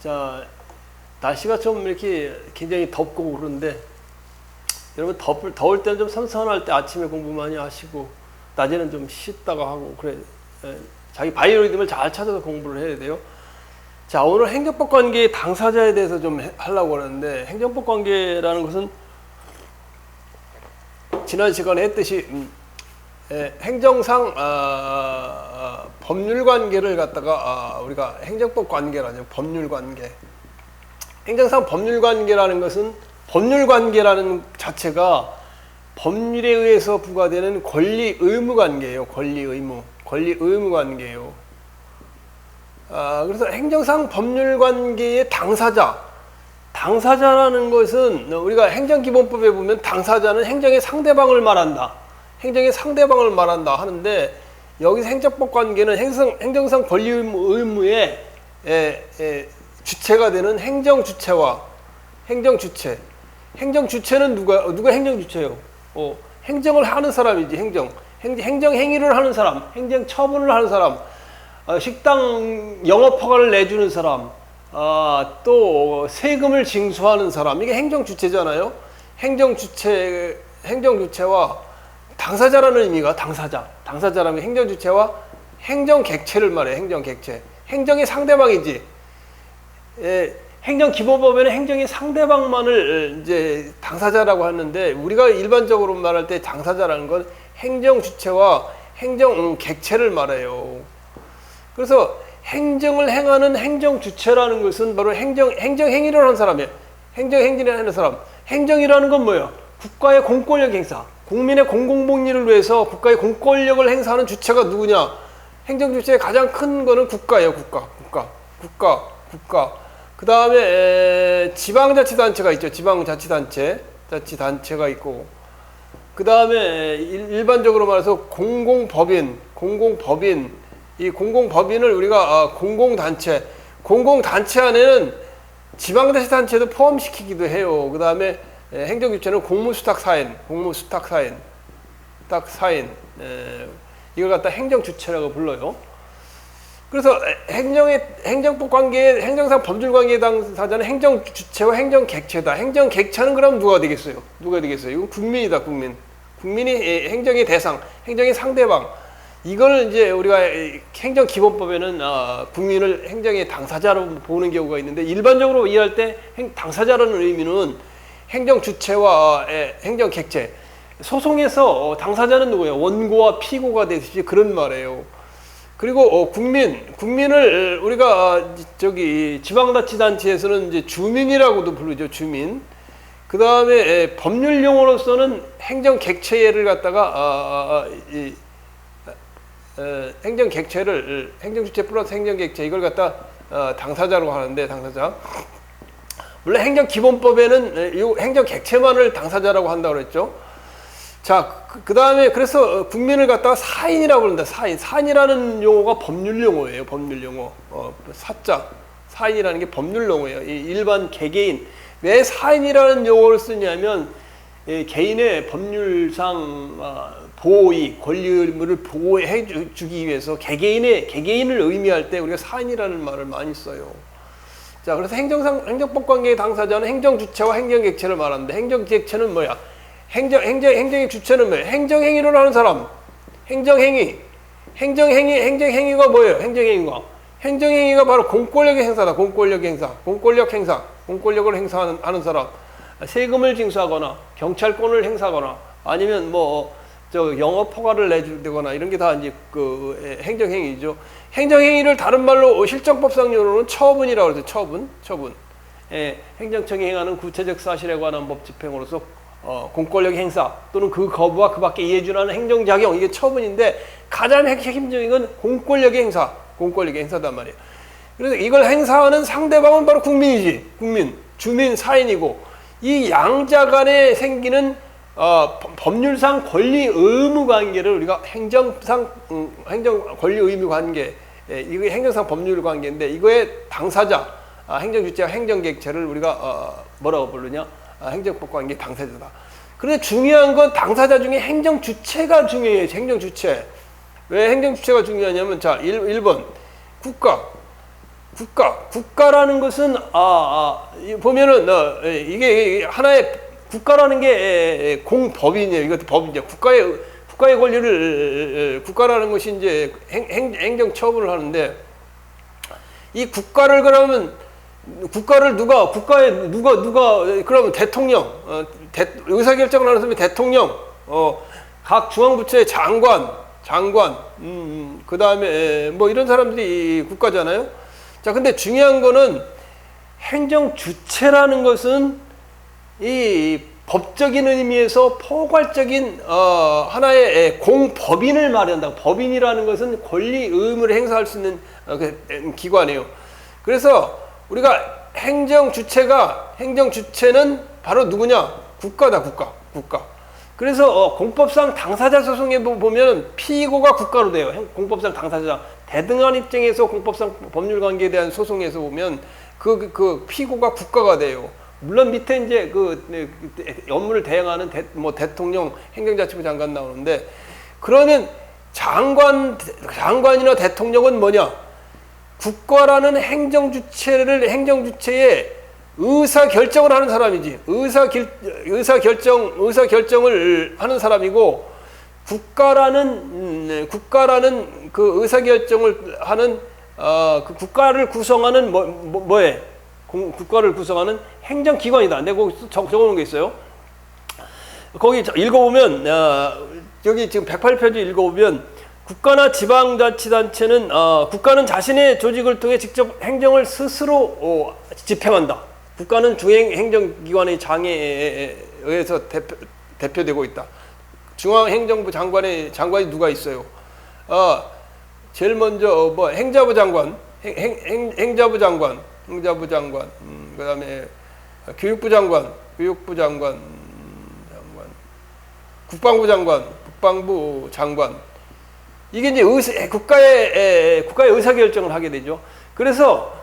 자, 날씨가 좀 이렇게 굉장히 덥고 그런데 여러분 더울 때는 좀 선선할 때 아침에 공부 많이 하시고 낮에는 좀 쉬다가 하고 그래. 자기 바이오리듬을 잘 찾아서 공부를 해야 돼요. 자, 오늘 행정법 관계의 당사자에 대해서 좀 하려고 하는데, 행정법 관계라는 것은 지난 시간에 했듯이 행정상 법률 관계를 갖다가 우리가 행정법 관계라죠. 법률 관계. 행정상 법률 관계라는 것은 법률 관계라는 자체가 법률에 의해서 부과되는 권리 의무 관계예요. 권리 의무 관계예요. 그래서 행정상 법률 관계의 당사자라는 것은 우리가 행정기본법에 보면 당사자는 행정의 상대방을 말한다. 행정의 상대방을 말한다 하는데, 여기서 행정법 관계는 행정상 권리 의무의 주체가 되는 행정주체와 행정주체. 행정주체는 누가 행정주체예요? 행정을 하는 사람이지. 행정행위를 하는 사람, 행정처분을 하는 사람, 식당 영업허가를 내주는 사람, 또 세금을 징수하는 사람, 이게 행정주체잖아요. 행정주체와 당사자라는 의미가 당사자라면 행정주체와 행정객체를 말해요. 행정객체. 행정의 상대방이지. 행정기본법에는 행정의 상대방만을 이제 당사자라고 하는데, 우리가 일반적으로 말할 때 당사자라는 건 행정주체와 행정객체를 말해요. 그래서 행정을 행하는 행정주체라는 것은 바로 행정행위를 하는 사람이에요. 행정행위를 하는 사람. 행정이라는 건 뭐예요? 국가의 공권력 행사. 국민의 공공복리를 위해서 국가의 공권력을 행사하는 주체가 누구냐? 행정주체의 가장 큰 거는 국가예요. 국가. 그 다음에 지방자치단체가 있죠. 자치단체가 있고, 그 다음에 일반적으로 말해서 공공법인. 이 공공법인을 우리가 공공단체 안에는 지방자치단체도 포함시키기도 해요. 그 다음에 행정주체는 공무수탁사인. 이걸 갖다 행정주체라고 불러요. 그래서 행정법 관계의 행정상 법률 관계의 당사자는 행정주체와 행정객체다. 행정객체는 그럼 누가 되겠어요? 이건 국민이다. 국민이 행정의 대상, 행정의 상대방. 이걸 이제 우리가 행정기본법에는 국민을 행정의 당사자로 보는 경우가 있는데, 일반적으로 이해할 때 당사자라는 의미는 행정주체와 행정객체. 소송에서 당사자는 누구예요? 원고와 피고가 되듯이 그런 말이에요. 그리고 국민을 우리가 지방자치단체에서는 이제 주민이라고도 부르죠. 주민. 그 다음에 법률 용어로서는 행정객체를 갖다가 행정객체를 행정주체 플러스 행정객체, 이걸 갖다 당사자로 하는데, 당사자. 물론 행정기본법에는 이 행정객체만을 당사자라고 한다고 그랬죠. 자, 그 다음에 그래서 국민을 갖다가 사인이라고 그런다. 사인이라는 용어가 법률 용어예요. 법률 용어. 사인이라는 게 법률 용어예요. 이 일반 개개인. 왜 사인이라는 용어를 쓰냐면, 개인의 법률상 보호의 권리 의무를 보호해 주기 위해서 개개인을 의미할 때 우리가 사인이라는 말을 많이 써요. 자, 그래서 행정법 관계의 당사자는 행정주체와 행정객체를 말하는데, 행정객체는 뭐야? 행정의 주체는 뭐예요? 행정행위를 하는 사람. 행정행위가 뭐예요? 행정행위가 바로 공권력의 행사다. 공권력을 행사하는 사람. 세금을 징수하거나 경찰권을 행사하거나 아니면 영업 허가를 내주거나 이런 게 다 이제 그 행정행위죠. 행정행위를 다른 말로 실정법상으로는 처분이라고 그러죠. 처분. 행정청이 행하는 구체적 사실에 관한 법 집행으로서 공권력 행사 또는 그 거부와 그 밖에 이해준하는 행정작용, 이게 처분인데, 가장 핵심적인 건 공권력의 행사단 말이에요. 그래서 이걸 행사하는 상대방은 바로 국민이지. 주민, 사인이고, 이 양자 간에 생기는 법률상 권리 의무 관계를 우리가 행정 권리 의무 관계, 이게 행정상 법률 관계인데, 이거의 당사자, 행정주체와 행정객체를 우리가 뭐라고 부르냐? 행정법 관계 당사자다. 그런데 중요한 건 당사자 중에 행정주체가 중요해요. 행정주체. 왜 행정주체가 중요하냐면, 자, 1번 국가. 국가라는 것은 보면은 이게 하나의 국가라는 게 공법이네요. 이것도 법이죠. 국가의 권리를 국가라는 것이 이제 행정 처분을 하는데 이 국가를 그러면 국가를 누가 그러면 대통령 의사결정을 하는 사람이 대통령 각 중앙부처의 장관 그 다음에 뭐 이런 사람들이 국가잖아요. 자, 근데 중요한 거는 행정 주체라는 것은 이 법적인 의미에서 포괄적인 하나의 공법인을 말한다. 법인이라는 것은 권리 의무를 행사할 수 있는 기관이에요. 그래서 우리가 행정 주체는 바로 누구냐? 국가다, 국가. 그래서 공법상 당사자 소송에 보면 피고가 국가로 돼요. 공법상 당사자. 대등한 입장에서 공법상 법률 관계에 대한 소송에서 보면 그 피고가 국가가 돼요. 물론 밑에 이제 업무를 대행하는 대통령, 행정자치부 장관 나오는데, 그러면 장관이나 대통령은 뭐냐? 국가라는 행정주체의 의사결정을 하는 사람이지. 의사결정을 하는 사람이고, 국가라는 그 의사결정을 하는 그 국가를 구성하는 뭐에? 국가를 구성하는 행정기관이다. 내가 거기 적어놓은 게 있어요. 거기 읽어보면 여기 지금 108페이지 읽어보면 국가나 지방자치단체는 국가는 자신의 조직을 통해 직접 행정을 스스로 집행한다. 국가는 중앙행정기관의 장에 의해서 대표되고 있다. 중앙행정부 장관이 누가 있어요? 제일 먼저 행자부 장관, 그다음에 교육부 장관, 국방부 장관. 이게 이제 국가의 의사결정을 하게 되죠. 그래서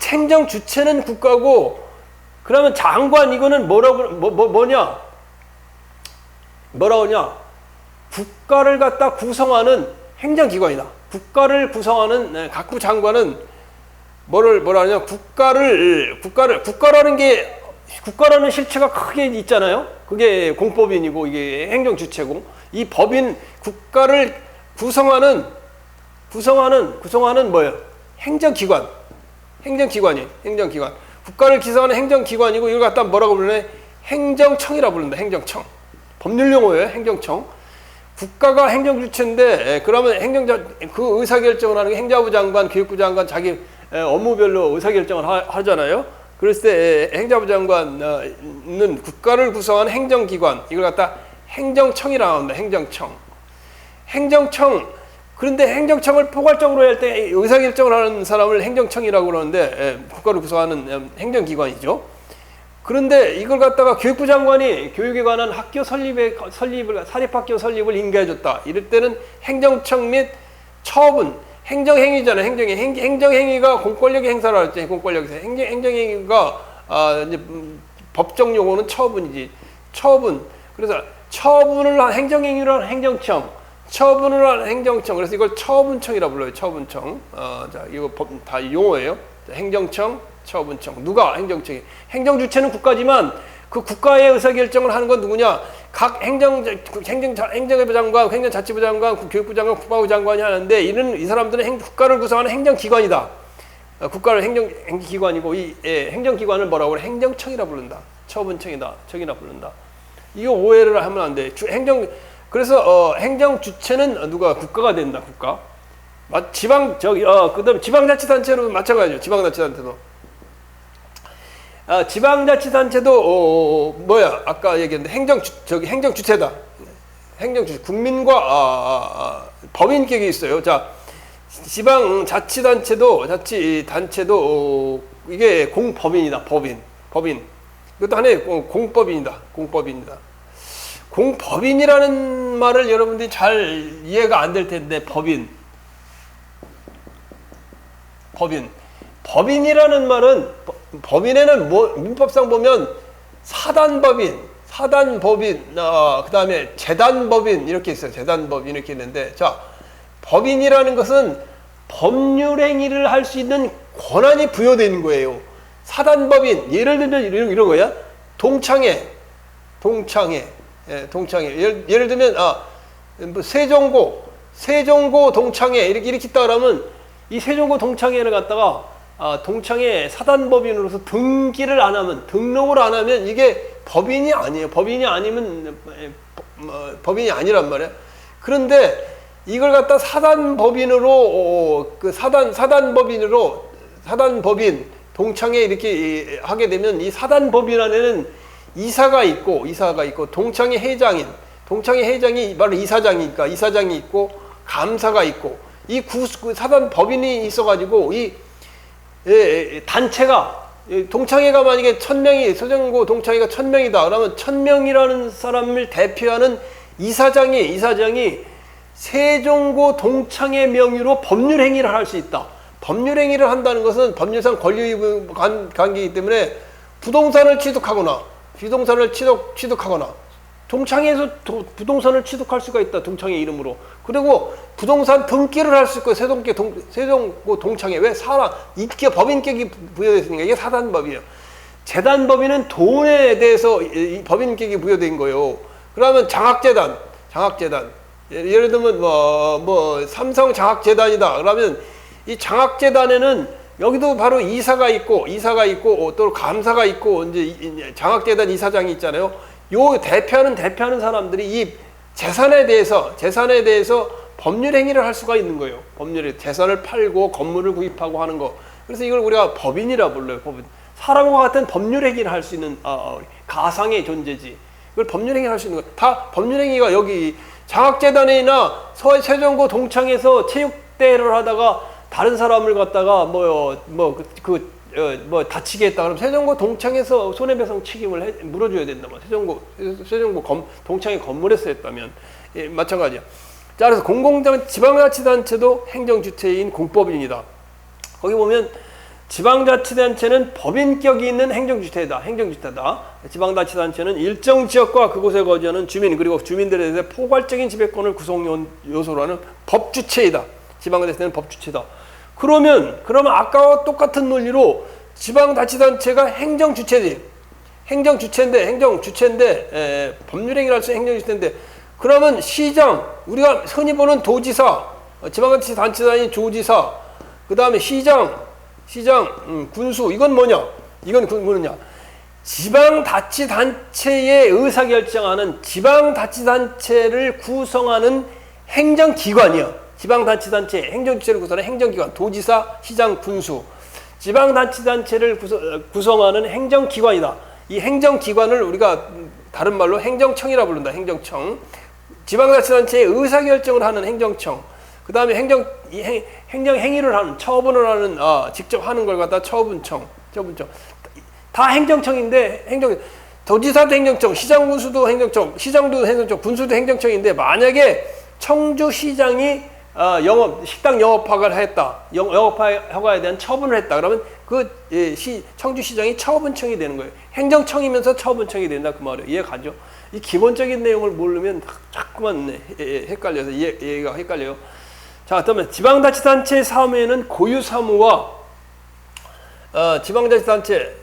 행정 주체는 국가고, 그러면 장관 이거는 뭐냐? 국가를 갖다 구성하는 행정기관이다. 국가를 구성하는 각부 장관은 뭐라 하냐? 국가라는 실체가 크게 있잖아요. 그게 공법인이고 이게 행정 주체고, 이 법인 국가를 구성하는 뭐예요? 행정기관. 국가를 기성하는 행정기관이고, 이걸 갖다 뭐라고 부르냐? 행정청이라 부른다. 행정청. 법률 용어예요. 행정청. 국가가 행정주체인데, 그러면 그 의사결정을 하는 게 행자부 장관, 교육부 장관 자기 업무별로 의사결정을 하잖아요. 그랬을 때 행자부 장관은 국가를 구성하는 행정기관, 이걸 갖다 행정청이라고 합니다. 행정청. 그런데 행정청을 포괄적으로 할 때 의사결정을 하는 사람을 행정청이라고 그러는데, 국가를 구성하는 행정기관이죠. 그런데 이걸 갖다가 교육부 장관이 교육에 관한 학교 사립학교 설립을 인가해줬다. 이럴 때는 행정청 및 처분, 행정행위잖아요. 행정행위가 공권력의 행사를 할 때 공권력에서 행정행위가 이제 법적 용어는 처분이지. 그래서 처분을 한 행정행위를 한 행정청, 처분을 한 행정청. 그래서 이걸 처분청이라 불러요. 처분청. 자, 이거 다 용어예요. 자, 행정청, 처분청. 누가 행정청이? 행정주체는 국가지만 그 국가의 의사결정을 하는 건 누구냐? 각 행정부 장관, 행정자치부 장관, 교육부 장관, 국방부 장관이 하는데, 이 사람들은 국가를 구성하는 행정기관이다. 국가를 행정기관이고, 이 행정기관을 뭐라고 그래? 행정청이라 부른다. 처분청이다. 청이라 부른다. 이거 오해를 하면 안 돼. 그래서 행정주체는 누가? 국가가 된다. 국가. 그다음 지방자치단체는 마찬가지죠. 지방자치단체도. 지방자치단체도 아까 얘기했는데 행정주체다. 행정주체. 국민과 법인격이 있어요. 자, 지방자치단체도 이게 공법인이다. 법인. 이것도 하나의 공법인이다. 공법인이라는 말을 여러분들이 잘 이해가 안 될 텐데, 법인이라는 말은, 법인에는 민법상 보면 사단법인, 그 다음에 재단법인 이렇게 있어요. 재단법인 이렇게 있는데, 자, 법인이라는 것은 법률행위를 할 수 있는 권한이 부여되는 거예요. 사단법인, 예를 들면 이런 거야. 동창회. 예를 들면, 뭐 세종고 동창회, 이렇게 있다 그러면, 이 세종고 동창회를 갖다가, 동창회 사단법인으로서 등록을 안 하면 이게 법인이 아니에요. 법인이 아니면, 법인이 아니란 말이야. 그런데 이걸 갖다 사단법인으로, 사단법인, 동창회 이렇게 하게 되면 이 사단법인 안에는 이사가 있고, 동창회 회장이 바로 이사장이니까 이사장이 있고, 감사가 있고, 이 사단법인이 있어가지고, 단체가, 동창회가 만약에 1000명이, 세종고 동창회가 1000명이다. 그러면 1000명이라는 사람을 대표하는 이사장이 세종고 동창회 명의로 법률 행위를 할 수 있다. 법률 행위를 한다는 것은 법률상 권리 관계이기 때문에 부동산을 취득하거나 동창회에서 부동산을 취득할 수가 있다. 동창회 이름으로. 그리고 부동산 등기를 할 수 있고 세종고 동창회. 왜? 이게 법인격이 부여됐으니까 이게 사단법이에요. 재단법인은 돈에 대해서 법인격이 부여된 거예요. 그러면 장학재단. 예를 들면 삼성 장학재단이다. 그러면 이 장학재단에는 여기도 바로 이사가 있고 또 감사가 있고 이제 장학재단 이사장이 있잖아요. 요 대표하는 사람들이 이 재산에 대해서 법률 행위를 할 수가 있는 거예요. 재산을 팔고 건물을 구입하고 하는 거. 그래서 이걸 우리가 법인이라 불러요. 법인. 사람과 같은 법률 행위를 할 수 있는 가상의 존재지. 이걸 법률 행위를 할 수 있는 거. 다 법률 행위가 여기 장학재단이나 세종고 동창에서 체육대회를 하다가 다른 사람을 갖다가 다치게 했다 그러면 세종고 동창에서 손해배상 책임을 물어줘야 된다. 세종고 동창회 건물에서 했다면 마찬가지야. 자, 그래서 지방자치단체도 행정주체인 공법인이다. 거기 보면 지방자치단체는 법인격이 있는 행정주체다. 지방자치단체는 일정 지역과 그곳에 거주하는 주민 그리고 주민들에 대해 포괄적인 지배권을 구성 요소로 하는 법주체이다. 지방자치단체는 법주체다. 그러면 아까와 똑같은 논리로 지방자치단체가 행정주체인데 법률행위를 할 수 있는 행정주체인데 그러면 시장, 우리가 흔히 보는 도지사, 지방자치단체장인 조지사, 그 다음에 시장, 군수, 이건 뭐냐? 지방자치단체의 의사결정하는 지방자치단체를 구성하는 행정기관이야. 지방자치단체, 행정주체를 구성하는 행정기관, 도지사, 시장, 군수. 지방자치단체를 구성하는 행정기관이다. 이 행정기관을 우리가 다른 말로 행정청이라 부른다. 행정청. 지방자치단체의 의사결정을 하는 행정청. 그 다음에 행정행위를 하는, 처분을 하는, 직접 하는 걸 갖다 처분청. 다 행정청인데, 도지사도 행정청, 시장, 군수도 행정청, 시장도 행정청, 군수도 행정청인데, 만약에 청주시장이 식당 영업 허가를 했다. 영업 허가에 대한 처분을 했다. 그러면 청주시장이 처분청이 되는 거예요. 행정청이면서 처분청이 된다. 그 말이에요. 이해가죠? 이 기본적인 내용을 모르면 자꾸만 헷갈려서 이해가 헷갈려요. 자, 그러면 지방자치단체 사무에는 고유사무와 지방자치단체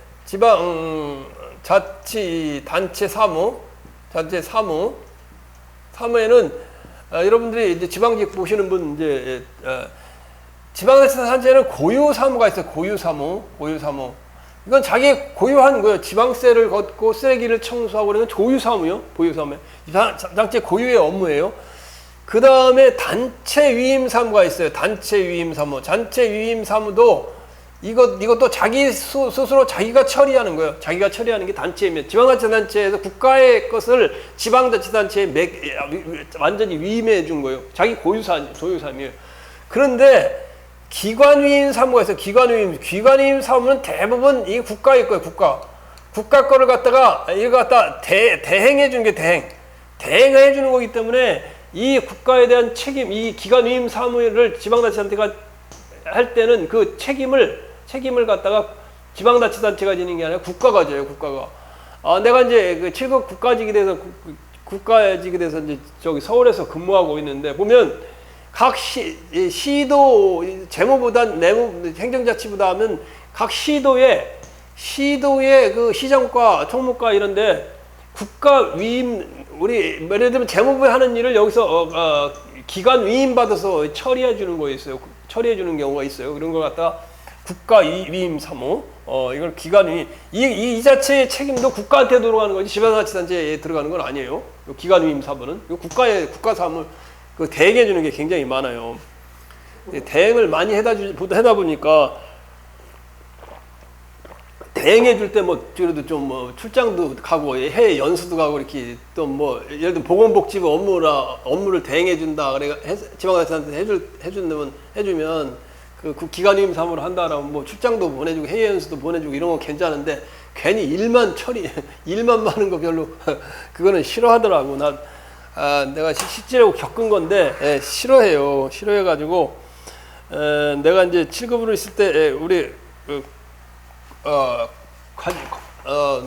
사무에는 여러분들이 이제 지방직 보시는 분 지방자치단체는 고유사무가 있어요. 고유사무. 이건 자기 고유한 거예요. 지방세를 걷고 쓰레기를 청소하고 그러는 고유사무요. 지방자치 고유의 업무예요. 그 다음에 단체 위임 사무가 있어요. 단체 위임 사무도 이것도 자기 스스로 자기가 처리하는 거예요. 자기가 처리하는 게 단체이면 지방자치단체에서 국가의 것을 지방자치단체에 완전히 위임해 준 거예요. 자기 소유사무예요. 그런데 기관위임 사무가 있어요. 기관위임 사무는 대부분 이 국가의 거예요. 국가 거를 갖다가 이거 갖다 대행해 주는 게 대행해 주는 거기 때문에 이 국가에 대한 책임, 이 기관위임 사무를 지방자치단체가 할 때는 그 책임을 갖다가 지방자치단체가 지는 게 아니라 국가가 져요. 내가 이제 그 7급 국가직에 대해서 이제 저기 서울에서 근무하고 있는데 보면 각 시도 재무보다 행정자치보다 하면 각 시도의 그 시정과 총무과 이런데 국가 위임 우리 예를 들면 재무부에 하는 일을 여기서 기관 위임 받아서 처리해 주는 거 있어요. 처리해 주는 경우가 있어요. 그런 걸 갖다가 국가 위임 사무 이걸 기관 위임 이 자체의 책임도 국가한테 들어가는 거지 지방자치단체에 들어가는 건 아니에요. 기관 위임 사무는 국가 사무 그 대행해 주는 게 굉장히 많아요. 대행을 많이 해다 보니까 대행해 줄 때 뭐 그래도 좀 뭐 출장도 가고 해외 연수도 가고 이렇게 또 뭐 예를 들어 보건복지부 업무를 대행해 준다 그래 지방자치단체 해주면 그 기관임 사무를 한다라면 뭐 출장도 보내주고 해외 연수도 보내주고 이런 거 괜찮은데 괜히 일만 많은 거 별로 그거는 싫어하더라고. 내가 실제로 겪은 건데 싫어해가지고 내가 이제 7급으로 있을 때 우리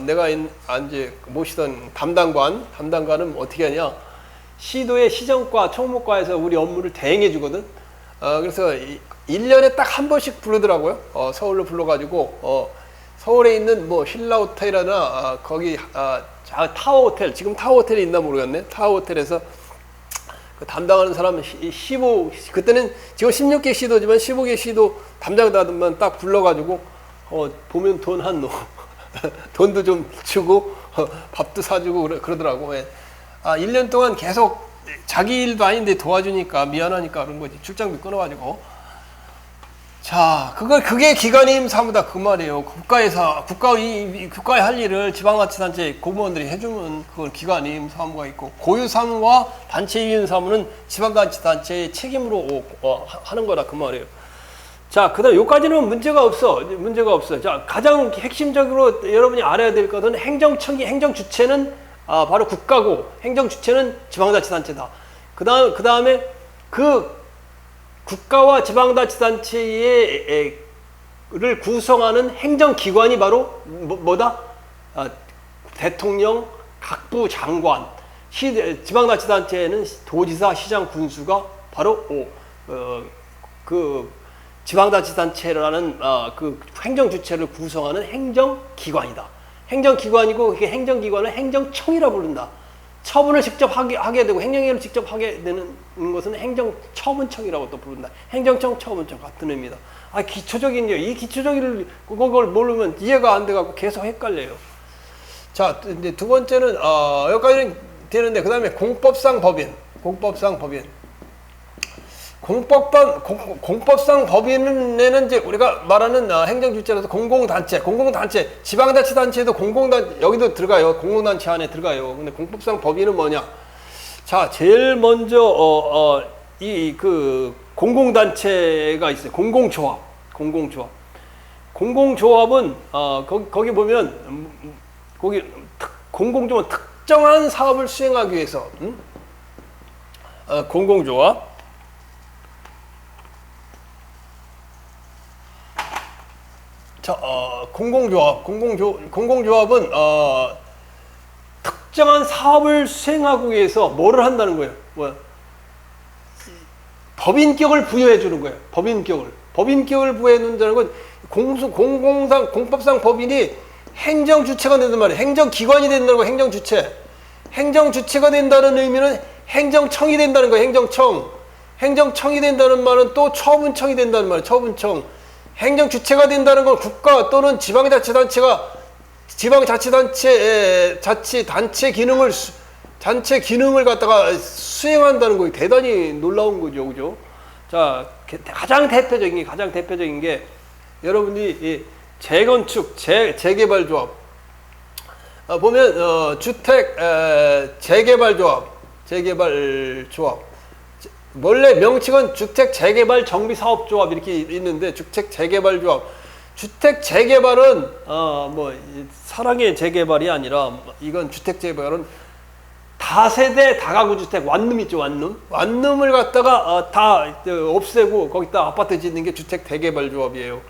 내가 이제 모시던 담당관은 어떻게 하냐, 시도의 시정과 총무과에서 우리 업무를 대행해 주거든. 그래서 1년에 딱 한 번씩 부르더라고요. 서울로 불러가지고 서울에 있는 뭐 신라 호텔이나 거기 타워 호텔, 지금 타워 호텔이 있나 모르겠네. 타워 호텔에서 그 담당하는 사람 15 그때는 지금 16개 시도지만 15개 시도 담당자들만 딱 불러가지고 보면 돈도 좀 주고 밥도 사주고 그러더라고. 1년 동안 계속 자기 일도 아닌데 도와주니까 미안하니까 그런 거지. 출장비 끊어가지고. 자, 그게 기관임 사무다 그 말이에요. 국가에 할 일을 지방자치단체 공무원들이 해주면 그걸 기관임 사무가 있고, 고유 사무와 단체 위임 사무는 지방자치단체의 책임으로 하는 거다 그 말이에요. 자, 그다음 여기까지는 문제가 없어. 자, 가장 핵심적으로 여러분이 알아야 될 것은 행정 주체는 바로 국가고 행정 주체는 지방자치단체다. 그다음에 그 국가와 지방자치단체를 구성하는 행정기관이 바로 뭐다? 대통령, 각부 장관, 지방자치단체에는 도지사, 시장, 군수가 바로 그 지방자치단체라는 그 행정주체를 구성하는 행정기관이다. 행정기관이고 그게 행정기관을 행정청이라 부른다. 처분을 직접 하게 되고 행정행위를 직접 하게 되는 것은 행정처분청이라고 또 부른다. 행정청, 처분청 같은 의미다. 기초적인 게 이 기초적인 그걸 모르면 이해가 안 돼갖고 계속 헷갈려요. 자, 이제 두 번째는 여기까지는 되는데 그 다음에 공법상 법인. 공법상 법인에는 이제 우리가 말하는 행정주체로서 공공단체, 지방자치단체에도 여기도 들어가요. 공공단체 안에 들어가요. 근데 공법상 법인은 뭐냐? 자, 제일 먼저 그 공공단체가 있어요. 공공조합은 거기 보면 거기 공공조합은 특정한 사업을 수행하기 위해서 공공조합. 자, 공공조합은 특정한 사업을 수행하기 위해서 뭐를 한다는 거예요? 법인격을 부여해 주는 거예요. 법인격을 부여해 준다는 건 공법상 법인이 행정주체가 된단 말이에요. 행정기관이 된다는 거예요. 행정주체가 된다는 의미는 행정청이 된다는 거예요. 행정청이 된다는 말은 또 처분청이 된다는 말이에요. 처분청. 행정주체가 된다는 건 국가 또는 지방자치단체 기능을 갖다가 수행한다는 거 대단히 놀라운 거죠, 그죠? 자, 가장 대표적인 게 여러분이 재건축, 재개발조합 보면 주택 재개발조합 원래 명칭은 주택 재개발 정비 사업조합 이렇게 있는데 주택 재개발조합. 주택 재개발은 뭐 사랑의 재개발이 아니라 이건 주택 재개발은 다세대 다가구 주택 완룸 있죠, 완룸을 갖다가 다 없애고 거기다 아파트 짓는 게 주택 재개발조합이에요.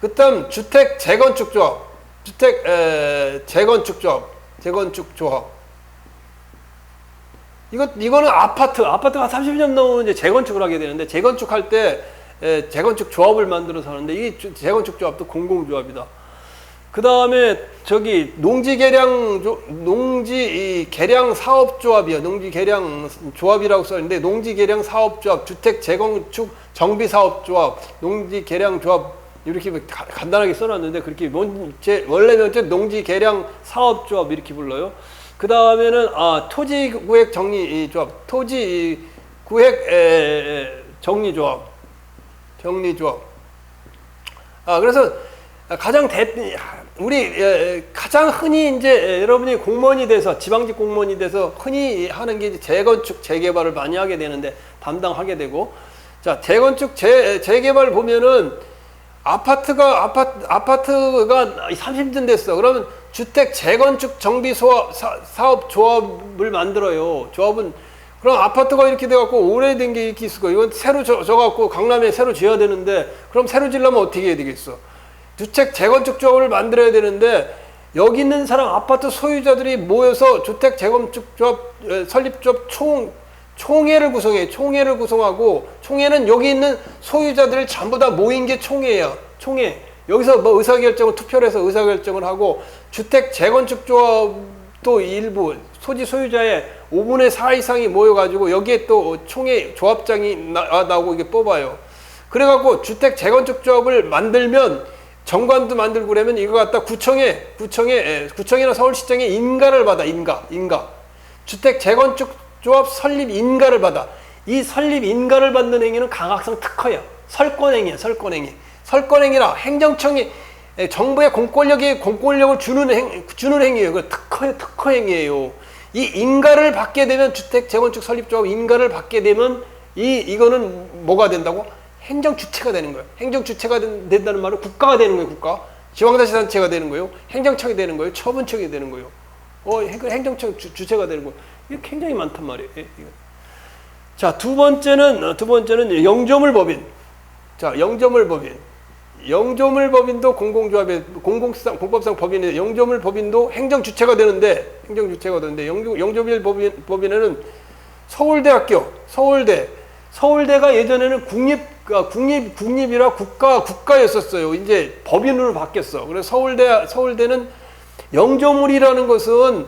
그다음 주택 재건축조합. 이거는 아파트가 30년 넘으면 이제 재건축을 하게 되는데, 재건축할 때 재건축 조합을 만들어서 하는데, 이 재건축 조합도 공공조합이다. 그 다음에 저기 농지 개량 사업조합이야. 농지 개량 조합이라고 써있는데, 농지 개량 사업조합, 주택 재건축 정비 사업조합, 농지 개량 조합, 이렇게 간단하게 써놨는데, 그렇게 원래는 농지 개량 사업조합 이렇게 불러요. 그 다음에는 토지구획 정리조합, 토지구획 정리조합. 그래서 가장 흔히 이제 여러분이 공무원이 돼서, 지방직 공무원이 돼서 흔히 하는 게 이제 재건축 재개발을 많이 하게 되는데, 담당하게 되고, 자, 재건축 재개발 보면은 아파트가 30년 됐어. 그러면 주택 재건축 정비 사업 조합을 만들어요. 조합은, 그럼 아파트가 이렇게 돼갖고 오래된 게 이렇게 있을 거예요. 이건 새로 져갖고 강남에 새로 지어야 되는데, 그럼 새로 지려면 어떻게 해야 되겠어? 주택 재건축 조합을 만들어야 되는데, 여기 있는 사람, 아파트 소유자들이 모여서 주택 재건축 조합 설립조합 총회를 구성해. 총회를 구성하고, 총회는 여기 있는 소유자들 전부 다 모인 게 총회야. 총회. 여기서 뭐 의사결정을 투표를 해서 의사결정을 하고, 주택 재건축 조합도 일부 토지 소유자의 5분의 4 이상이 모여가지고 여기에 또 총회 조합장이 나오고 이게 뽑아요. 그래갖고 주택 재건축 조합을 만들면, 정관도 만들고 그러면 이거 갖다 구청이나 서울시장에 인가를 받아. 인가. 주택 재건축 조합 설립 인가를 받아. 이 설립 인가를 받는 행위는 강학상 특허야. 설권행위야. 설권행위라 행정청이 정부의 공권력을 주는 행위예요. 그 특허행위예요. 이 인가를 받게 되면, 주택 재건축 설립조합 인가를 받게 되면 이거는 뭐가 된다고? 행정주체가 되는 거예요. 행정주체가 된다는 말은 국가가 되는 거예요. 국가. 지방자치단체가 되는 거예요. 행정청이 되는 거예요. 처분청이 되는 거예요. 행정청 주체가 되는 거예요. 이게 굉장히 많단 말이에요. 자, 두 번째는 영조물법인. 자, 영조물법인도 공공조합의 공법상 법인인데, 영조물법인도 행정주체가 되는데, 영조물법인에는 서울대가 예전에는 국립이라 국가였었어요. 이제 법인으로 바뀌었어. 그래서 서울대는 영조물이라는 것은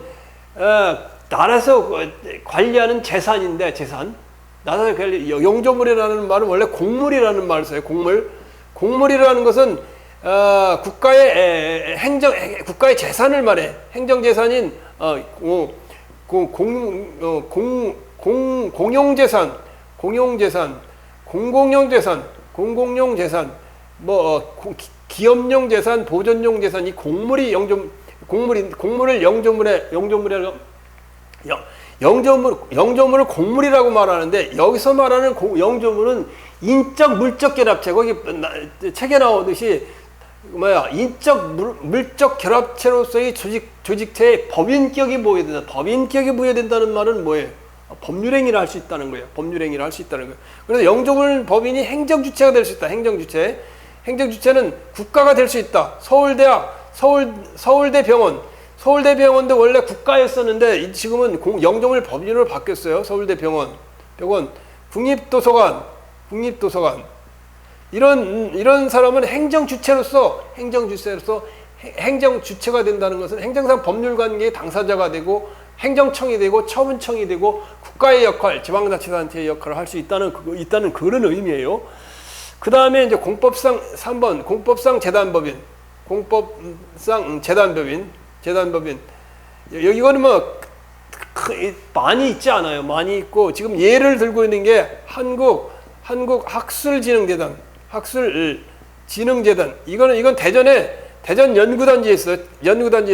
나라에서 관리하는 재산인데, 나라에서 영조물이라는 말은 원래 공물이라는 말을 써요. 공물이라는 것은 국가의 재산을 말해. 행정재산인 공용재산, 공공용 재산, 기업용 재산, 보존용 재산, 이 공물을 영조물을 공물이라고 말하는데, 여기서 말하는 영조물은 인적 물적 결합체, 거기 책에 나오듯이 인적 물적 결합체로서의 조직체에 법인격이 부여된다. 법인격이 부여된다는 말은 뭐예요? 법률행위를 할 수 있다는 거예요. 그래서 영조물 법인이 행정주체가 될 수 있다. 행정주체는 국가가 될 수 있다. 서울대병원도 원래 국가였었는데 지금은 영조물 법인으로 바뀌었어요. 서울대병원, 국립도서관. 이런 사람은 행정주체가 된다는 것은 행정상 법률관계의 당사자가 되고, 행정청이 되고, 처분청이 되고, 국가의 역할, 지방자치단체의 역할을 할 수 있다는 그런 의미예요. 그 다음에 이제 공법상 3번, 공법상 재단법인. 이거는 많이 있지 않아요. 많이 있고, 지금 예를 들고 있는 게 한국 학술진흥재단. 이건 대전 연구단지에 있어요.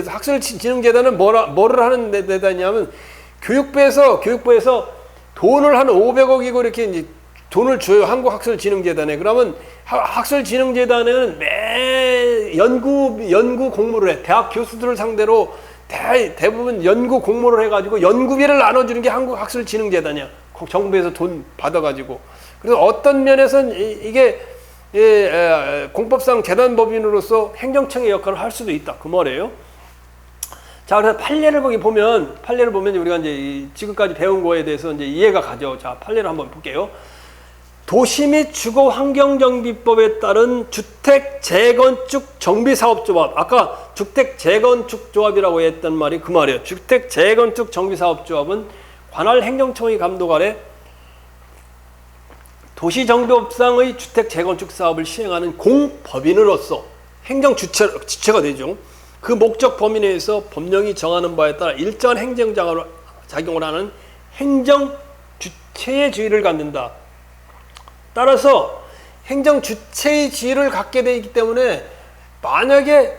학술진흥재단은 뭐를 하는 데다냐면, 교육부에서 돈을 한 500억이고 이렇게 이제 돈을 줘요. 한국학술진흥재단에. 그러면 학술진흥재단에는 매 연구 공모를 해. 대학 교수들을 상대로 대부분 연구 공모를 해가지고 연구비를 나눠주는 게 한국학술진흥재단이야. 정부에서 돈 받아가지고. 그래서 어떤 면에서는 이게 공법상 재단법인으로서 행정청의 역할을 할 수도 있다. 그 말이에요. 자, 그래서 판례를 거기 보면, 판례를 보면 우리가 이제 지금까지 배운 거에 대해서 이제 이해가 가죠. 자, 판례를 한번 볼게요. 도시 및 주거 환경정비법에 따른 주택 재건축 정비사업조합. 아까 주택 재건축조합이라고 했던 말이 그 말이에요. 주택 재건축 정비사업조합은 관할 행정청의 감독 아래 도시정비법상의 주택 재건축 사업을 시행하는 공법인으로서 행정주체가 되죠. 그 목적 범위 내에서 법령이 정하는 바에 따라 일정한 행정작용을 하는 행정주체의 지위를 갖는다. 따라서 행정주체의 지위를 갖게 되어 있기 때문에 만약에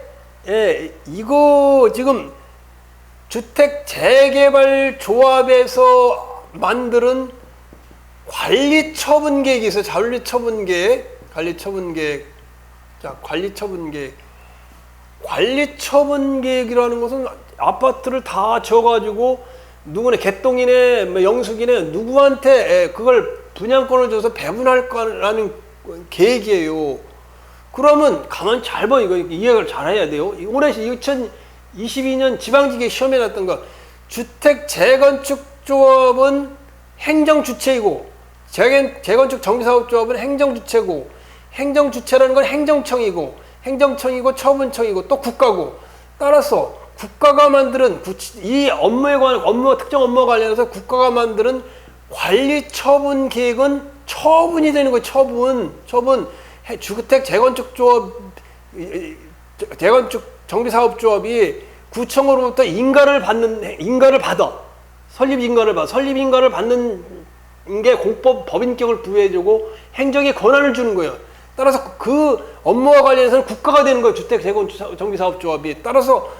이거 지금 주택재개발조합에서 만드는 관리처분계획이 있어요. 관리처분계획이라는 것은 아파트를 다 지어가지고 누구네 개똥이네 뭐 영숙이네 누구한테 그걸 분양권을 줘서 배분할 거라는 계획이에요. 그러면 가만 잘 봐. 이거 이해를 잘 해야 돼요. 올해 2022년 지방지계 시험에 났던 거 주택재건축조합은 행정주체이고 재건축 정비사업조합은 행정주체고 행정주체라는 건 행정청이고 처분청이고 또 국가고 따라서 국가가 만드는 이 업무와 특정 업무와 관련해서 국가가 만드는 관리처분 계획은 처분이 되는 거예요. 처분 주택 재건축 정비사업조합이 구청으로부터 인가를 받아 설립 인가를 받는 게 공법 법인격을 부여해주고 행정의 권한을 주는 거예요. 따라서 그 업무와 관련해서는 국가가 되는 거예요. 주택 재건축 정비사업조합이. 따라서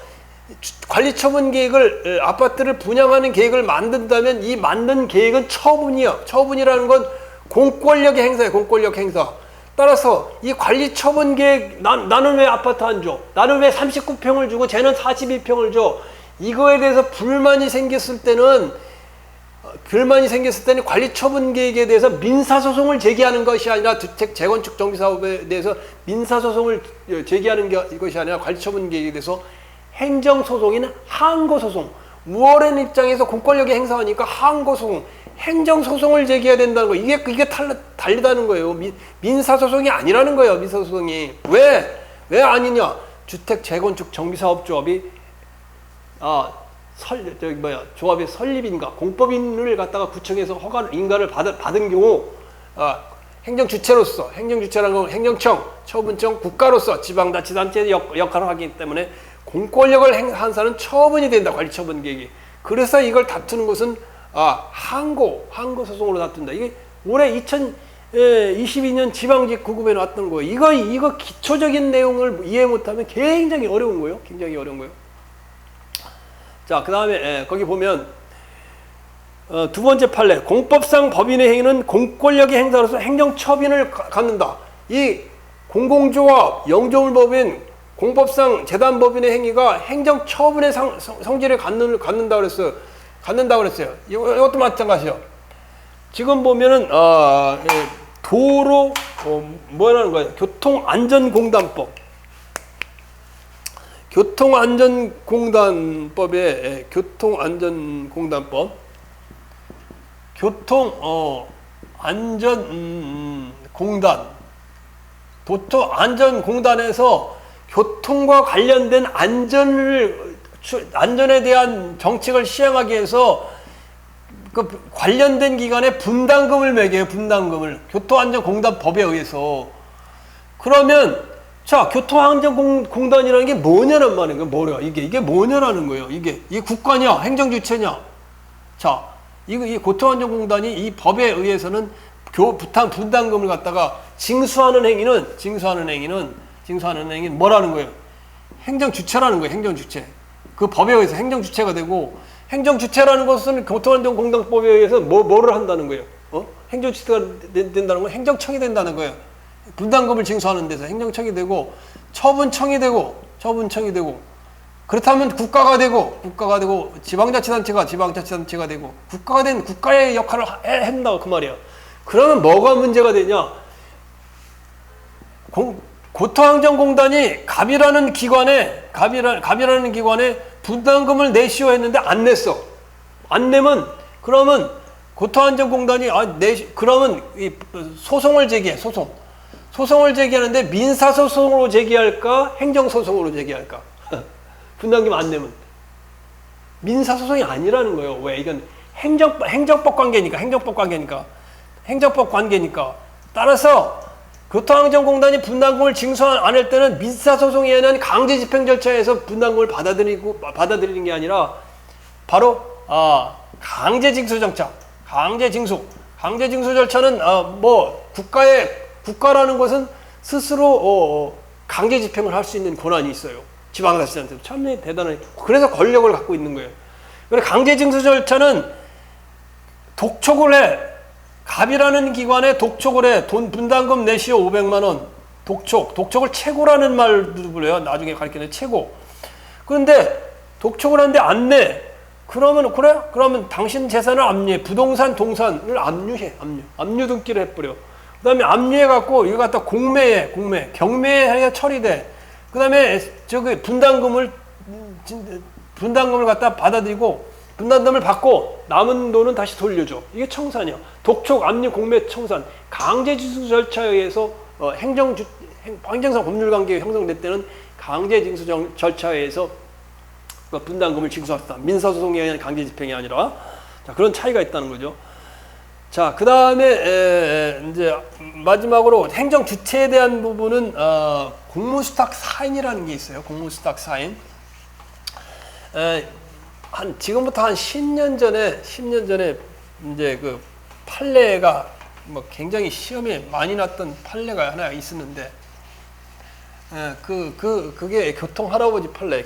관리처분 계획을 아파트를 분양하는 계획을 만든다면 이 만든 계획은 처분이야. 처분이라는 건 공권력의 행사예요. 공권력 행사. 따라서 이 관리처분 계획 나는 왜 아파트 안 줘? 나는 왜 39평을 주고 쟤는 42평을 줘? 이거에 대해서 불만이 생겼을 때는 관리처분 계획에 대해서 민사소송을 제기하는 것이 아니라 주택 재건축 정비사업에 대해서 민사소송을 제기하는 것이 아니라 관리처분 계획에 대해서 행정소송인 항고소송. 우월한 입장에서 공권력의 행사하니까 항고소송, 행정소송을 제기해야 된다는 거. 이게 달리다는 거예요. 민사소송이 아니라는 거예요. 민사소송이. 왜 아니냐? 주택 재건축 정비사업조합이 조합의 설립인가 공법인을 갖다가 구청에서 인가를 받은 경우 행정주체라는 건 행정청, 처분청, 국가로서 지방자치단체의 역할을 하기 때문에 공권력을 행사하는 처분이 된다. 관리처분 계획이. 그래서 이걸 다투는 것은 항고소송으로 다툰다. 이게 올해 2022년 지방직 구급에 나왔던 거예요. 이거 기초적인 내용을 이해 못하면 굉장히 어려운 거예요. 자, 그 다음에 거기 보면 두 번째 판례. 공법상 법인의 행위는 공권력의 행사로서 행정처분을 갖는다. 이 공공조합, 영조물법인, 공법상 재단법인의 행위가 행정처분의 성질을 갖는다고 그랬어요. 이것도 마찬가지예요. 지금 보면은 도로 뭐라는 거예요? 교통안전공단법. 교통안전공단에서 교통과 관련된 안전에 대한 정책을 시행하기 위해서 그 관련된 기관에 분담금을 매겨요. 교통안전공단법에 의해서. 그러면 자, 교통안전공단이라는 게 뭐냐는 말이에요. 이게 뭐냐라는 거예요. 이게 국가냐, 행정주체냐. 자, 이 교통안전공단이 이 법에 의해서는 분담금을 갖다가 징수하는 행위는 뭐라는 거예요? 행정주체라는 거예요. 행정주체. 그 법에 의해서 행정주체가 되고, 행정주체라는 것은 교통안전공단법에 의해서 뭐를 한다는 거예요? 행정주체가 된다는 건 행정청이 된다는 거예요. 분담금을 징수하는 데서 행정청이 되고, 처분청이 되고, 그렇다면 국가가 되고, 지방자치단체가 되고, 국가가 된 국가의 역할을 한다고 그 말이야. 그러면 뭐가 문제가 되냐? 교통안전공단이 갑이라는 기관에 분담금을 내시오 했는데 안 냈어. 안 내면 그러면 고토안전공단이 그러면 이 소송을 제기해. 소송을 제기하는데 민사소송으로 제기할까 행정소송으로 제기할까? 분담금 안 내면 민사소송이 아니라는 거예요. 왜? 이건 행정법 관계니까. 따라서 교통안전공단이 분담금을 징수 안 할 때는 민사소송에 의한 강제집행 절차에서 분담금을 받아들이는 게 아니라 바로 강제징수 절차. 강제징수 절차는 국가라는 것은 스스로 강제 집행을 할 수 있는 권한이 있어요. 지방자치단체도 참 대단해. 그래서 권력을 갖고 있는 거예요. 그래 강제징수 절차는 독촉을 해. 갑이라는 기관에 독촉을 해. 돈 분담금 내시오 500만 원. 독촉을 최고라는 말도 불러요. 나중에 가르치는 최고. 그런데 독촉을 하는데 안 내. 그러면 그래? 그러면 당신 재산을 압류해. 부동산, 동산을 압류해. 압류 등기를 해버려. 그 다음에 압류해갖고 이거 갖다 공매해. 경매에 처리돼. 그 다음에 분담금을 갖다 받아들이고 분담금을 받고 남은 돈은 다시 돌려줘. 이게 청산이야. 독촉, 압류, 공매, 청산. 강제징수 절차에 의해서 행정상 법률관계가 형성될 때는 강제징수 절차에 의해서 분담금을 징수했다. 민사소송에 의한 강제집행이 아니라. 자, 그런 차이가 있다는 거죠. 자, 그 다음에 이제 마지막으로 행정 주체에 대한 부분은 공무수탁 사인이라는 게 있어요. 공무수탁 사인. 지금부터 한 10년 전에 이제 그 판례가 굉장히 시험에 많이 났던 판례가 하나 있었는데, 그게 교통할아버지 판례.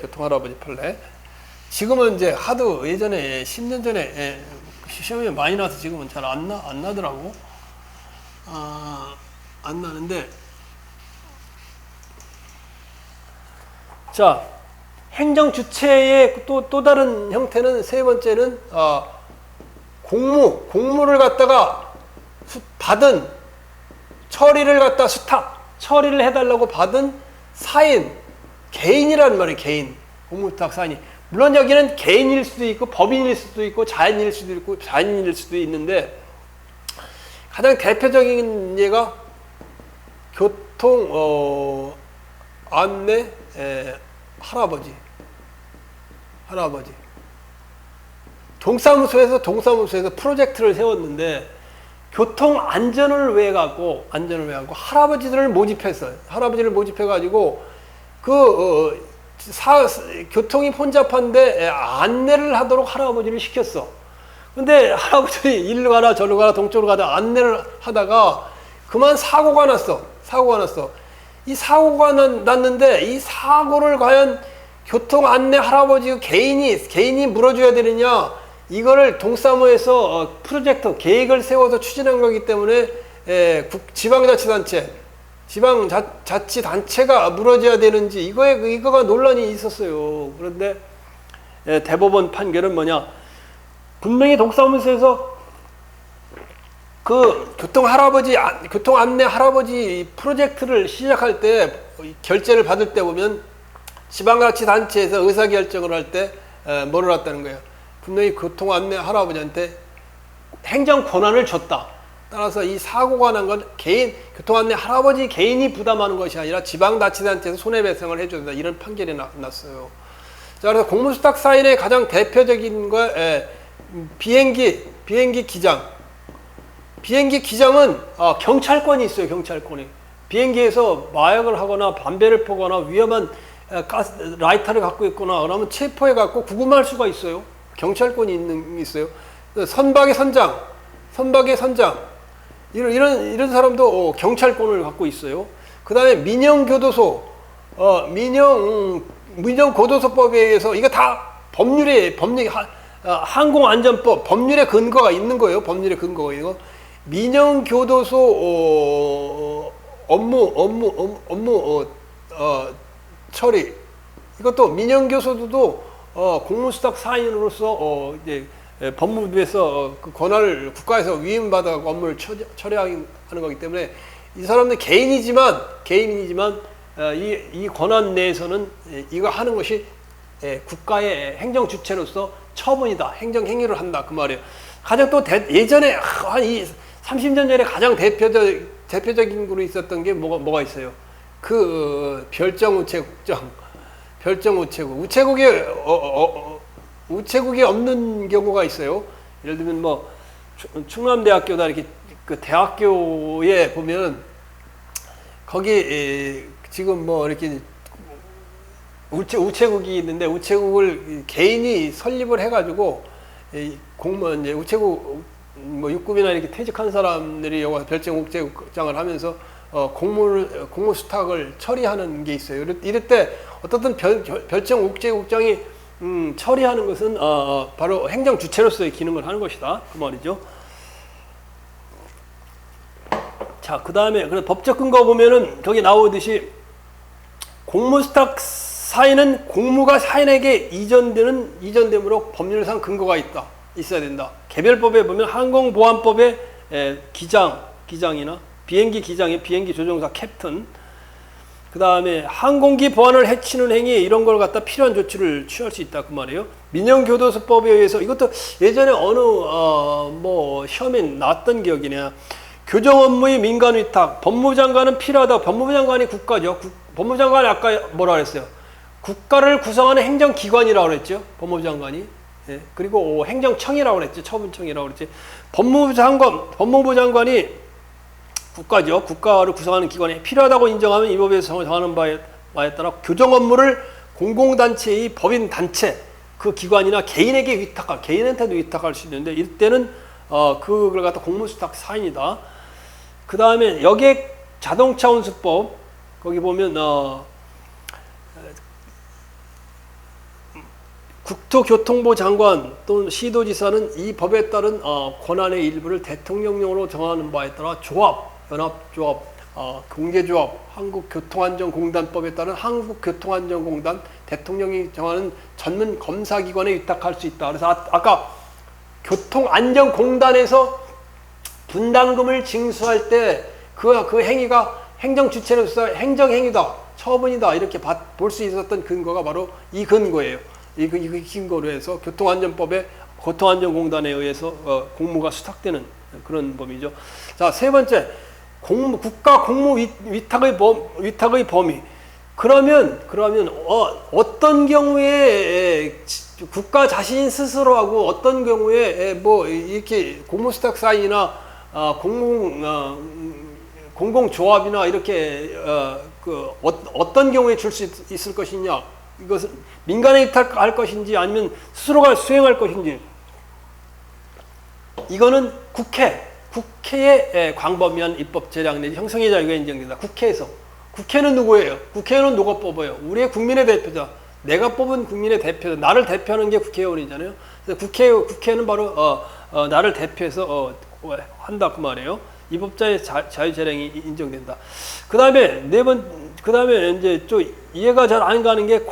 지금은 이제 하도 예전에 10년 전에 시험에 많이 나서 지금은 잘 안 나더라고. 안 나는데. 자, 행정 주체의 또 다른 형태는 세 번째는 공무를 갖다가 받은 처리를 갖다 처리를 해달라고 받은 사인, 개인이라는 말이에요. 개인. 공무수탁 사인이. 물론 여기는 개인일 수도 있고 법인일 수도 있고 자연일 수도 있는데 가장 대표적인 예가 교통 안내 할아버지. 동사무소에서 프로젝트를 세웠는데 교통 안전을 위해 갖고 할아버지를 모집해가지고 교통이 혼잡한데 안내를 하도록 할아버지를 시켰어. 근데 할아버지 일로 가라 저로 가라 동쪽으로 가다 안내를 하다가 그만 사고가 났어. 이 사고가 났는데 이 사고를 과연 교통 안내 할아버지 개인이 물어줘야 되느냐? 이거를 동사무에서 프로젝트 계획을 세워서 추진한 거기 때문에 지방자치단체가 물어줘야 되는지 이거가 논란이 있었어요. 그런데 대법원 판결은 뭐냐? 분명히 동사무소에서 그 교통 안내 할아버지 프로젝트를 시작할 때 결재를 받을 때 보면 지방자치단체에서 의사결정을 할 때 뭐를 했다는 거예요. 분명히 교통 안내 할아버지한테 행정 권한을 줬다. 따라서 이 사고가 난 건 교통 안내 할아버지 개인이 부담하는 것이 아니라 지방자치단체에서 손해배상을 해줘야 된다. 이런 판결이 났어요. 자, 그래서 공무수탁 사인의 가장 대표적인 거 비행기 기장. 비행기 기장은 경찰권이 있어요. 비행기에서 마약을 하거나 담배를 피거나 위험한 라이터를 갖고 있거나 그러면 체포해 갖고 구금할 수가 있어요. 경찰권이 있어요. 선박의 선장 이런 사람도 경찰권을 갖고 있어요. 그 다음에 민영교도소, 민영고도소법에 의해서 이거 다 항공안전법 법률의 근거가 있는 거예요. 이거 민영교도소 업무 처리. 이것도 민영교도소도 공무수탁 사인으로서 이제 법무부에서 그 권한을 국가에서 위임받아 업무를 처리하는 거기 때문에 이 사람들 개인이지만 이 권한 내에서는 이거 하는 것이 국가의 행정 주체로서 처분이다. 행정 행위를 한다. 그 말이에요. 가장 또 예전에 한 30년 전에 가장 대표적인 거로 있었던 게 뭐가 있어요? 그 별정우체국장. 별정우체국. 우체국이 없는 경우가 있어요. 예를 들면 뭐 충남대학교다 이렇게 그 대학교에 보면 거기 지금 뭐 이렇게 우체국이 있는데 우체국을 개인이 설립을 해가지고 공무원 이제 우체국 뭐 6급이나 이렇게 퇴직한 사람들이 여기 별정우체국장을 하면서 공무 수탁을 처리하는 게 있어요. 이럴 때 어떻든 별정우체국장이 처리하는 것은 바로 행정 주체로서의 기능을 하는 것이다. 그 말이죠. 자, 그 다음에 법적 근거 보면은 저기 나오듯이 공무수탁 사인은 공무가 사인에게 이전됨으로 법률상 근거가 있어야 된다. 개별법에 보면 항공보안법의 기장이나 비행기 기장의 비행기 조종사 캡틴, 그 다음에 항공기 보안을 해치는 행위 이런 걸 갖다 필요한 조치를 취할 수 있다 그 말이에요. 민영교도소법에 의해서 이것도 예전에 어느 뭐 시험에 나왔던 기억이냐. 교정 업무의 민간 위탁, 법무장관은 필요하다. 법무장관이 국가죠. 법무장관이 아까 뭐라 그랬어요? 국가를 구성하는 행정기관이라고 그랬죠. 법무장관이. 예. 그리고 행정청이라고 그랬죠. 처분청이라고 그랬지. 법무부 장관이 국가죠. 국가를 구성하는 기관이 필요하다고 인정하면 이 법에서 정하는 바에 따라 교정 업무를 공공단체의 법인 단체, 그 기관이나 개인한테도 위탁할 수 있는데 이때는 그걸 갖다 공무수탁 사인이다. 그 다음에 여객 자동차 운수법 거기 보면 국토교통부 장관 또는 시도지사는 이 법에 따른 권한의 일부를 대통령령으로 정하는 바에 따라 연합조합, 공개조합, 한국교통안전공단법에 따른 한국교통안전공단 대통령이 정하는 전문 검사기관에 위탁할 수 있다. 그래서 아까 교통안전공단에서 분담금을 징수할 때 그 행위가 행정주체로서 행정행위다, 처분이다 이렇게 볼 수 있었던 근거가 바로 이 근거예요. 이 근거로 해서 교통안전공단에 의해서 공무가 수탁되는 그런 법이죠. 자, 세 번째, 국가 공무 위탁의 범위. 그러면 어떤 경우에 국가 자신 스스로 하고 어떤 경우에 뭐 이렇게 공무수탁 사인이나 공공조합이나 이렇게 어떤 경우에 줄 수 있을 것이냐. 이것은 민간에 위탁할 것인지 아니면 스스로가 수행할 것인지. 이거는 국회의 광범위한 입법 제량 내지 형성의 자유가 인정된다. 국회는 누구예요? 국회의원은 누가 뽑아요? 우리의 국민의 대표자. 내가 뽑은 국민의 대표자. 나를 대표하는 게 국회의원이잖아요. 그래서 국회는 바로 나를 대표해서 한다 그 말이에요. 입법자의 자유 재량이 인정된다. 그 다음에 이제 좀 이해가 잘 안 가는 게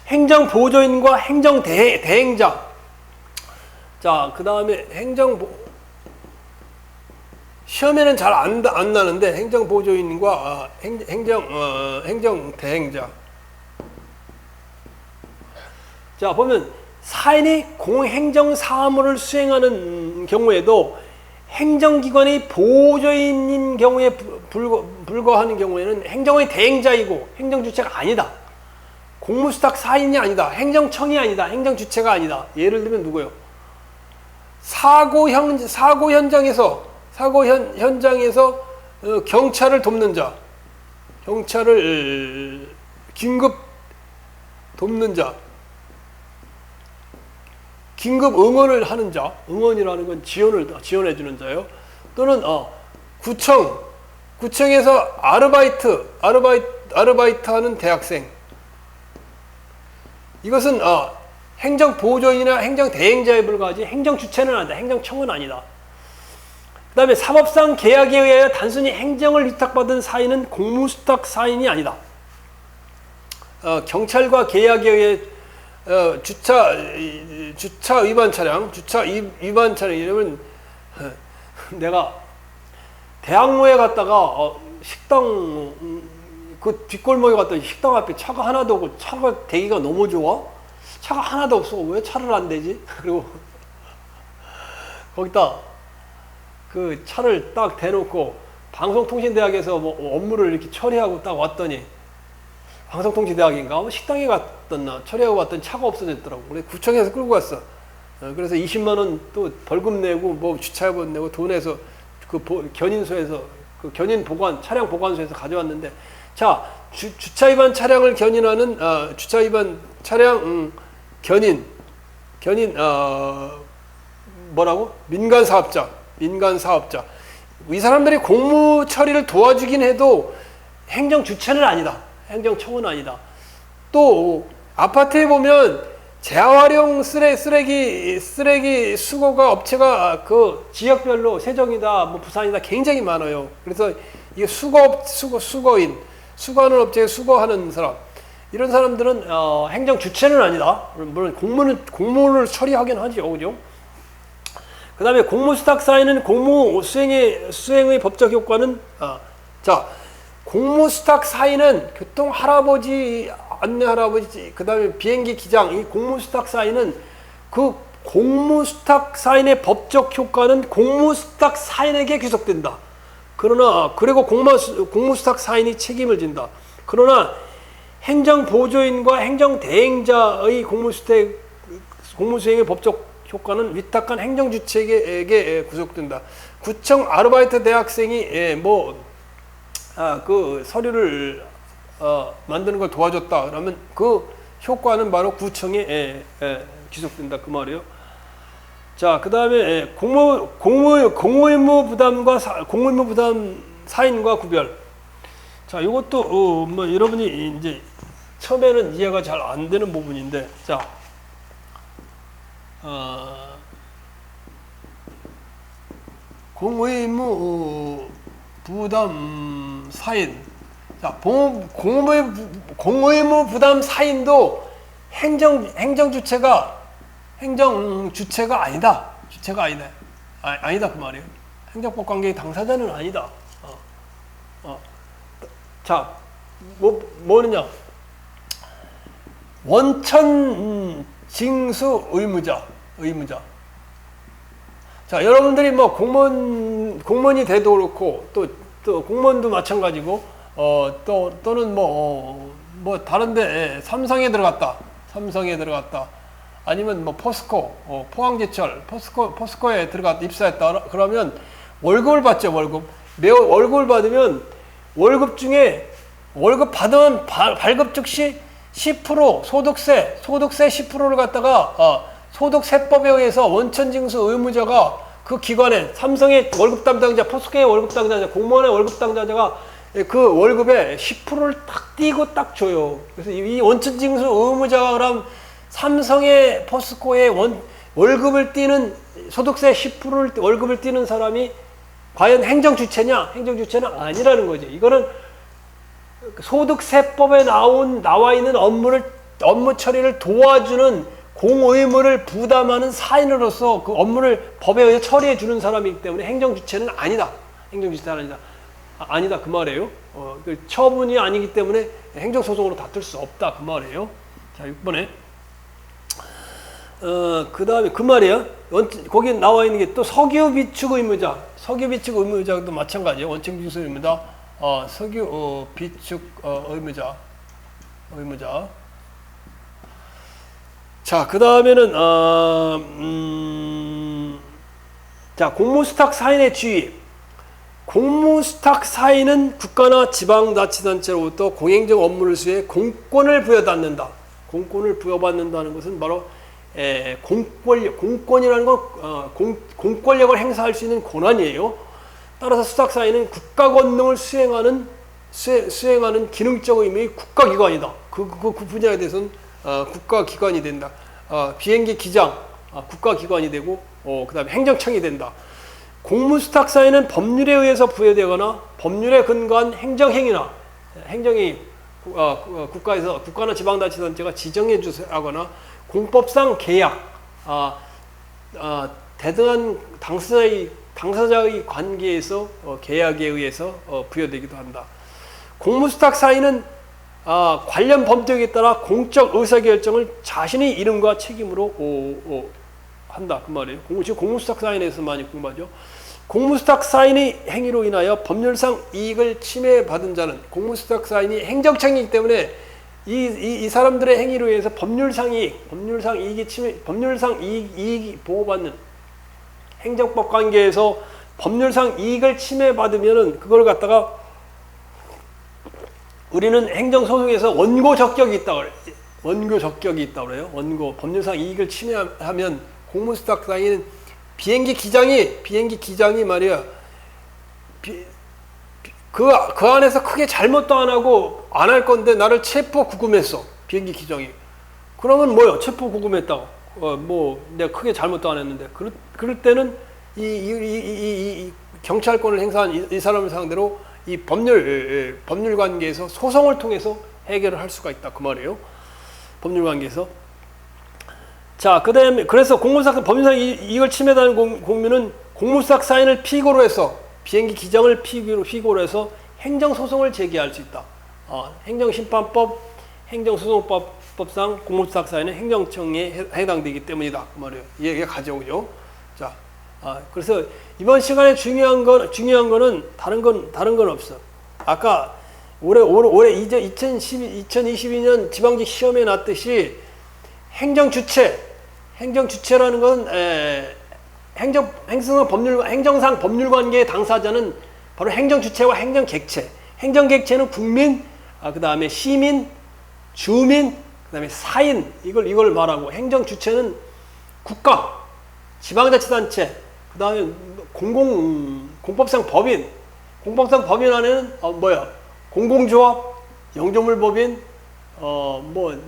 행정 보조인과 행정 대행자. 자, 그 다음에 시험에는 잘 안 나는데 행정 보조인과 행정 대행자. 자, 보면 사인이 공행정 사무를 수행하는 경우에도 행정기관의 보조인인 경우에 불과하는 경우에는 행정의 대행자이고 행정주체가 아니다. 공무수탁 사인이 아니다. 행정청이 아니다. 행정주체가 아니다. 예를 들면 누구요? 사고 현장에서 경찰을 돕는 자, 경찰을 긴급 돕는 자, 긴급 응원을 하는 자, 응원이라는 건 지원해 주는 자예요. 또는 구청에서 아르바이트 하는 대학생. 이것은 행정 보조인이나 행정 대행자에 불과하지 행정 주체는 아니다. 행정청은 아니다. 그다음에 사법상 계약에 의하여 단순히 행정을 위탁받은 사인은 공무수탁 사인이 아니다. 경찰과 계약에 의해 주차 위반 차량 이러면 내가 대학로에 갔다가 식당 그 뒷골목에 갔더니 식당 앞에 차가 하나도 없고 차가 대기가 너무 좋아. 차가 하나도 없어. 왜 차를 안 대지? 그리고 거기다 그 차를 딱 대놓고 방송통신대학에서 뭐 업무를 이렇게 처리하고 딱 왔더니 방송통신대학인가? 식당에 갔었나? 처리하고 왔더니 차가 없어졌더라고. 그래서 구청에서 끌고 갔어. 그래서 20만 원 또 벌금 내고 뭐 주차요금 내고 돈 내서 그 견인소에서 그 견인 보관 차량 보관소에서 가져왔는데 자 주차 위반 차량을 견인하는 주차 위반 차량 견인 뭐라고? 민간 사업자 이 사람들이 공무 처리를 도와주긴 해도 행정 주체는 아니다. 행정청은 아니다. 또 아파트에 보면 재활용 쓰레기 수거가 업체가 그 지역별로 세종이다, 뭐 부산이다 굉장히 많아요. 그래서 이게 수거인, 수거하는 업체에 수거하는 사람 이런 사람들은 행정 주체는 아니다. 물론 공무를 처리하긴 하죠, 그죠? 그 다음에 공무수탁 사인은 공무 수행의 법적 효과는 자 공무수탁 사인은 교통 할아버지 안내 할아버지 그 다음에 비행기 기장 이 공무수탁 사인은 그 공무수탁 사인의 법적 효과는 공무수탁 사인에게 귀속된다. 그리고 공무수탁 사인이 책임을 진다. 그러나 행정보조인과 행정대행자의 공무수행의 법적 효과는 위탁한 행정주체에게 구속된다. 구청 아르바이트 대학생이 그 서류를 만드는 걸 도와줬다. 그러면 그 효과는 바로 구청에 귀속된다. 그 말이에요. 자, 그 다음에 공무의무 부담 사인과 구별. 자, 이것도 뭐 여러분이 이제 처음에는 이해가 잘 안 되는 부분인데, 자, 공의무 부담 사인. 자, 공의무 부담 사인도 행정 주체가 아니다. 아니다 그 말이에요. 행정법 관계의 당사자는 아니다. 자, 뭐느냐? 원천 징수 의무자. 자, 여러분들이 뭐 공무원이 돼도 그렇고 또 공무원도 마찬가지고 또는 뭐 다른데 삼성에 들어갔다. 아니면 뭐 포스코, 포항제철, 포스코에 입사했다. 그러면 월급을 받죠. 월급을 받으면 월급 받으면 발급 즉시 10% 소득세 10%를 갖다가 소득세법에 의해서 원천징수 의무자가 그 기관에 삼성의 월급 담당자, 포스코의 월급 담당자, 공무원의 월급 담당자가 그 월급에 10%를 딱 띄고 딱 줘요. 그래서 이 원천징수 의무자가 그럼 삼성의 포스코의 월급을 띄는 소득세 10%를 월급을 띄는 사람이 과연 행정주체냐? 행정주체는 아니라는 거죠. 이거는 소득세법에 나와 있는 업무 처리를 도와주는 공의무를 부담하는 사인으로서 그 업무를 법에 의해 처리해 주는 사람이기 때문에 행정주체는 아니다. 행정주체는 아니다 그 말이에요. 그 처분이 아니기 때문에 행정소송으로 다툴 수 없다 그 말이에요. 자, 6번에 그 다음에 그 말이야. 거기 나와 있는 게 또 석유 비축 의무자도 마찬가지예요. 원천 징수 의무자. 석유 비축 의무자. 자, 그 다음에는 자, 공무수탁 사인의 주의. 공무수탁 사인은 국가나 지방자치단체로부터 공행정 업무를 수행해 공권을 부여받는다. 공권을 부여받는다는 것은 바로 공권이라는 건 공권력을 행사할 수 있는 권한이에요. 따라서 수탁 사인은 국가 권능을 수행하는 기능적 의미의 국가기관이다. 그 분야에 대해서는 국가기관이 된다. 비행기 기장 국가기관이 되고 그 다음에 행정청이 된다. 공무수탁 사인은 법률에 의해서 부여되거나 법률에 근거한 행정행위나 행정이 국가나 지방자치단체가 지정해 주거나 공법상 계약 대등한 당사자의 관계에서 계약에 의해서 부여되기도 한다. 공무수탁 사인은 관련 법령에 따라 공적 의사결정을 자신의 이름과 책임으로 한다 그 말이에요. 지금 공무수탁 사인에서 많이 공부하죠. 공무수탁 사인의 행위로 인하여 법률상 이익을 침해받은 자는 공무수탁 사인이 행정청이기 때문에 이 사람들의 행위로 인해서 법률상 이익이 보호받는 행정법 관계에서 법률상 이익을 침해받으면은 그걸 갖다가 우리는 행정소송에서 원고 적격이 있다고 그래요. 원고 법률상 이익을 침해하면 공무수탁 사인은 비행기 기장이 말이야. 그 안에서 크게 잘못도 안 하고 안 할 건데 나를 체포 구금했어. 비행기 기장이. 그러면 뭐요? 체포 구금했다고. 내가 크게 잘못도 안 했는데. 그럴 때는 이 경찰권을 행사한 이 사람을 상대로 이 법률 관계에서 소송을 통해서 해결을 할 수가 있다. 그 말이에요. 법률 관계에서. 자, 그래서 공무수탁 법률상 이익을 침해하는 공무는 공무수탁 사인을 피고로 해서 비행기 기장을 피고로 해서 행정소송을 제기할 수 있다. 행정심판법, 행정소송법상 공무수탁 사인은 행정청에 해당되기 때문이다. 그 말이에요. 이게 가져오죠. 자, 그래서 이번 시간에 중요한 거는 다른 건 없어. 아까 올해 이제 2022년 지방직 시험에 났듯이 행정주체라는 건 행정상 법률관계의 당사자는 바로 행정주체와 행정객체. 행정객체는 국민, 그 다음에 시민, 주민, 그 다음에 사인 이걸 말하고 행정주체는 국가, 지방자치단체, 그 다음에 공법상 법인. 공법상 법인 안에는 공공조합, 영조물법인,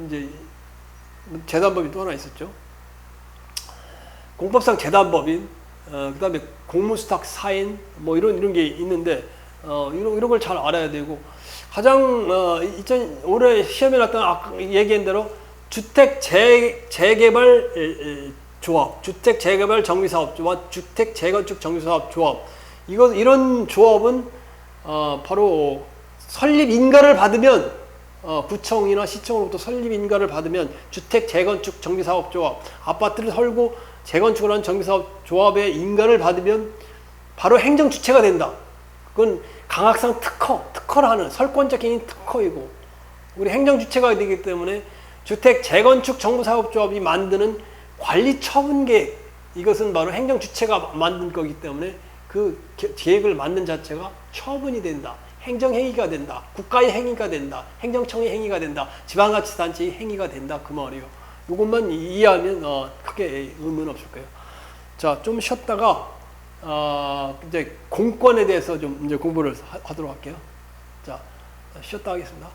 이제 재단법인 또 하나 있었죠. 공법상 재단법인, 그 다음에 공무수탁 사인, 이런 게 있는데, 이런 걸 잘 알아야 되고, 가장, 올해 시험에 났던 얘기한 대로, 주택 재개발 조합, 주택 재개발 정비사업 조합, 주택 재건축 정비사업 조합, 이런 조합은, 바로 설립 인가를 받으면, 구청이나 시청으로부터 설립 인가를 받으면 주택 재건축 정비사업 조합, 아파트를 설고 재건축을 한 정비사업 조합의 인가를 받으면 바로 행정 주체가 된다. 그건 강학상 특허를 하는 설권적인 특허이고, 우리 행정 주체가 되기 때문에 주택 재건축 정비사업 조합이 만드는 관리 처분 계획, 이것은 바로 행정 주체가 만든 거기 때문에 그 계획을 만든 자체가 처분이 된다. 행정행위가 된다. 국가의 행위가 된다. 행정청의 행위가 된다. 지방자치단체의 행위가 된다. 그 말이에요. 이것만 이해하면 크게 의미는 없을 거예요. 자, 좀 쉬었다가 이제 공권에 대해서 좀 이제 공부를 하도록 할게요. 자, 쉬었다 하겠습니다.